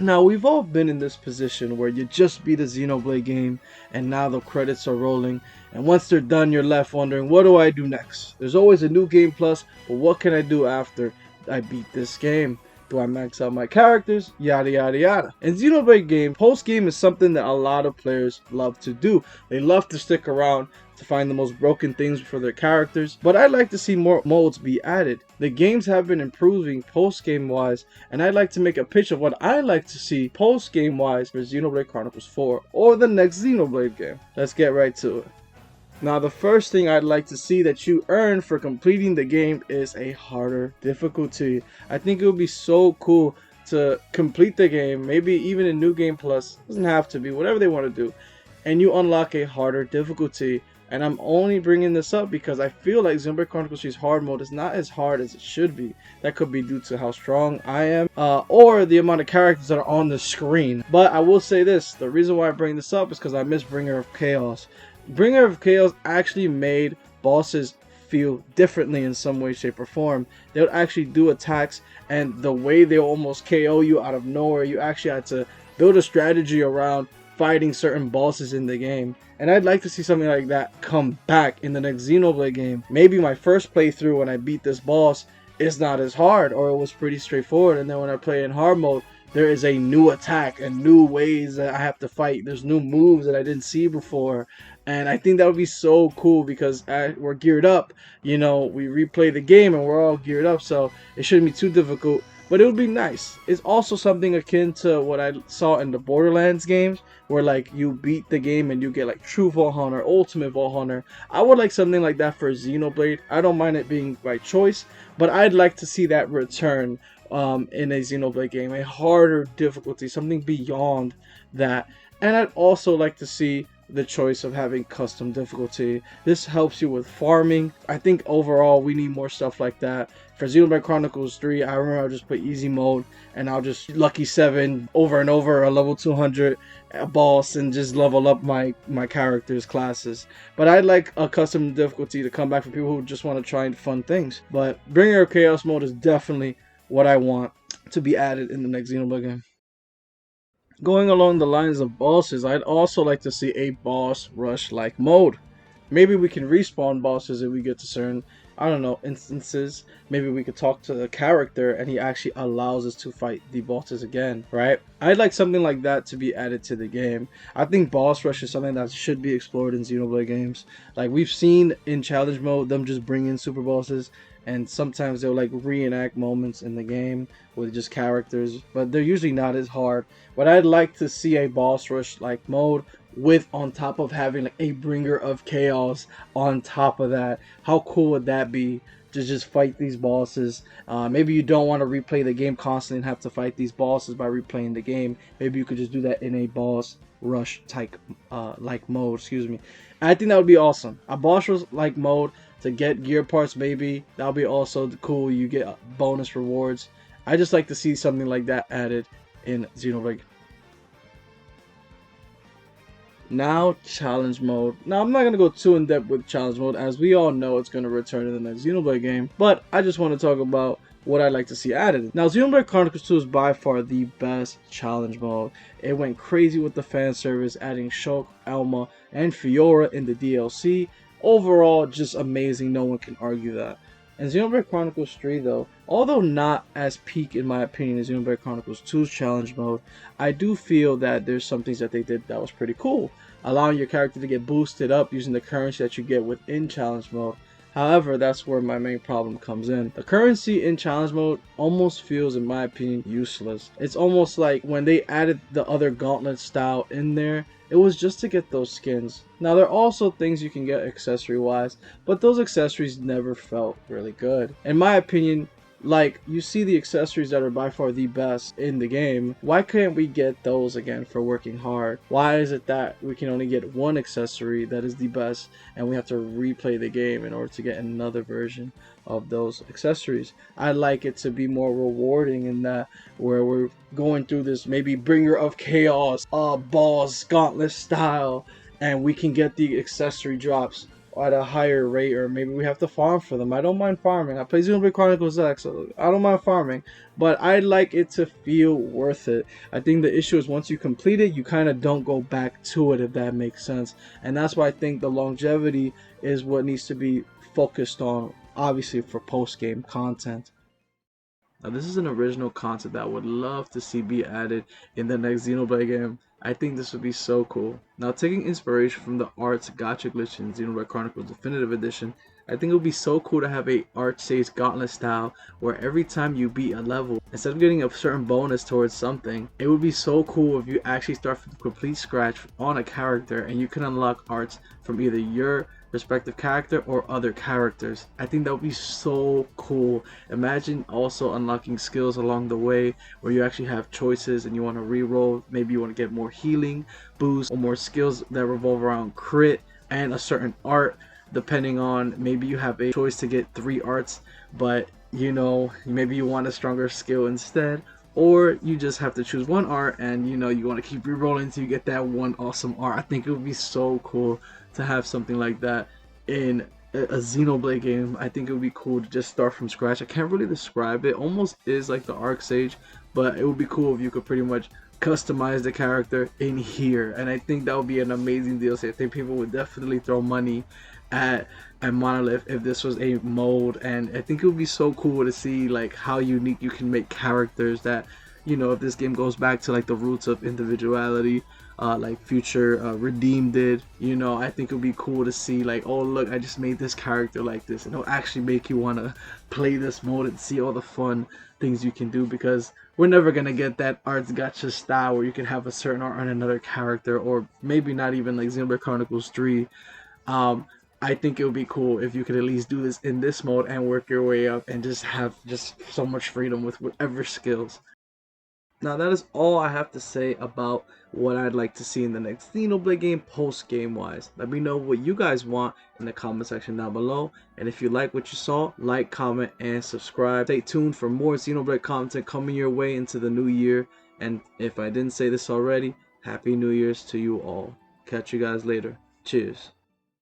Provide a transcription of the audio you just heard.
Now, we've all been in this position where you just beat a Xenoblade game and now the credits are rolling, and once they're done you're left wondering, what do I do next? There's always a new game plus, but what can I do after I beat this game? Do I max out my characters? Yada yada yada. In Xenoblade game, post game is something that a lot of players love to do. They love to stick around to find the most broken things for their characters, but I'd like to see more modes be added. The games have been improving post game wise, and I'd like to make a pitch of what I like to see post game wise for Xenoblade Chronicles 4 or the next Xenoblade game. Let's get right to it. Now, the first thing I'd like to see that you earn for completing the game is a harder difficulty. I think it would be so cool to complete the game, maybe even a new game plus, doesn't have to be, whatever they want to do, and you unlock a harder difficulty. And I'm only bringing this up because I feel like Xenoblade Chronicles 3's hard mode is not as hard as it should be. That could be due to how strong I am, or the amount of characters that are on the screen. But I will say this, the reason why I bring this up is because I miss Bringer of Chaos. Bringer of Chaos actually made bosses feel differently in some way, shape, or form. They would actually do attacks, and the way they almost KO you out of nowhere, you actually had to build a strategy around fighting certain bosses in the game. And I'd like to see something like that come back in the next Xenoblade game. Maybe my first playthrough when I beat this boss is not as hard, or it was pretty straightforward, and then when I play in hard mode, there is a new attack and new ways that I have to fight. There's new moves that I didn't see before. And I think that would be so cool because we're geared up. You know, we replay the game and we're all geared up, so it shouldn't be too difficult. But it would be nice. It's also something akin to what I saw in the Borderlands games, where like you beat the game and you get like True Vault Hunter, Ultimate Vault Hunter. I would like something like that for Xenoblade. I don't mind it being by choice, but I'd like to see that return in a Xenoblade game, a harder difficulty, something beyond that. And I'd also like to see the choice of having custom difficulty. This helps you with farming. I think overall we need more stuff like that. For Xenoblade Chronicles 3, I remember I'll just put easy mode and I'll just lucky 7 over and over a level 200 boss and just level up my characters' classes. But I'd like a custom difficulty to come back for people who just want to try fun things. But Bringer of Chaos mode is definitely what I want to be added in the next Xenoblade game. Going along the lines of bosses, I'd also like to see a boss rush like mode. Maybe we can respawn bosses if we get to certain, I don't know, instances. Maybe we could talk to the character and he actually allows us to fight the bosses again, right? I'd like something like that to be added to the game. I think boss rush is something that should be explored in Xenoblade games. Like we've seen in challenge mode them just bring in super bosses, and sometimes they'll like reenact moments in the game with just characters, but they're usually not as hard. But I'd like to see a boss rush like mode with, on top of having like a Bringer of Chaos on top of that. How cool would that be to just fight these bosses? Maybe you don't want to replay the game constantly and have to fight these bosses by replaying the game. Maybe you could just do that in a boss rush type like mode, excuse me. And I think that would be awesome. A boss rush like mode to get gear parts, maybe that would be also cool. You get bonus rewards. I just like to see something like that added in Xenoblade. Now, challenge mode. Now, I'm not going to go too in depth with challenge mode, as we all know it's going to return in the next Xenoblade game, but I just want to talk about what I'd like to see added. Now, Xenoblade Chronicles 2 is by far the best challenge mode. It went crazy with the fan service, adding Shulk, Elma, and Fiora in the DLC. Overall, just amazing. No one can argue that. And Xenoblade Chronicles 3, though, although not as peak in my opinion as Xenoblade Chronicles 2's challenge mode, I do feel that there's some things that they did that was pretty cool, allowing your character to get boosted up using the currency that you get within challenge mode. However, that's where my main problem comes in. The currency in challenge mode almost feels, in my opinion, useless. It's almost like when they added the other gauntlet style in there, it was just to get those skins. Now, there are also things you can get accessory wise, but those accessories never felt really good. In my opinion, like, you see the accessories that are by far the best in the game. Why can't we get those again for working hard? Why is it that we can only get one accessory that is the best and we have to replay the game in order to get another version of those accessories? I'd like it to be more rewarding in that, where we're going through this maybe Bringer of Chaos, boss gauntlet style, and we can get the accessory drops at a higher rate, or maybe we have to farm for them. I don't mind farming. I play Xenoblade Chronicles X, so I don't mind farming, but I like it to feel worth it. I think the issue is once you complete it, you kind of don't go back to it, if that makes sense. And that's why I think the longevity is what needs to be focused on, obviously for post-game content. Now this is an original concept that I would love to see be added in the next Xenoblade game. I think this would be so cool. Now taking inspiration from the arts gacha glitch in Xenoblade Chronicles Definitive Edition, I think it would be so cool to have a art stage gauntlet style where every time you beat a level, instead of getting a certain bonus towards something, it would be so cool if you actually start from complete scratch on a character and you can unlock arts from either your respective character or other characters. I think that would be so cool. Imagine also unlocking skills along the way where you actually have choices and you want to re-roll. Maybe you want to get more healing boost or more skills that revolve around crit and a certain art, depending on, maybe you have a choice to get 3 arts, but you know, maybe you want a stronger skill instead, or you just have to choose one art and you know you want to keep re-rolling until you get that one awesome art. I think it would be so cool to have something like that in a Xenoblade game. I think it would be cool to just start from scratch. I can't really describe it. Almost is like the Arc Sage, but it would be cool if you could pretty much customize the character in here. And I think that would be an amazing DLC. I think people would definitely throw money at Monolith if this was a mode, and I think it would be so cool to see like how unique you can make characters that, you know, if this game goes back to like the roots of individuality, like Future Redeemed did, you know, I think it would be cool to see like, oh look, I just made this character like this, and it'll actually make you want to play this mode and see all the fun things you can do, because we're never gonna get that arts gacha style where you can have a certain art on another character, or maybe not even like Xenoblade Chronicles 3. um, I think it would be cool if you could at least do this in this mode and work your way up and just have just so much freedom with whatever skills. Now that is all I have to say about what I'd like to see in the next Xenoblade game post game wise. Let me know what you guys want in the comment section down below. And if you like what you saw, like, comment, and subscribe. Stay tuned for more Xenoblade content coming your way into the new year. And if I didn't say this already, Happy New Year's to you all. Catch you guys later. Cheers.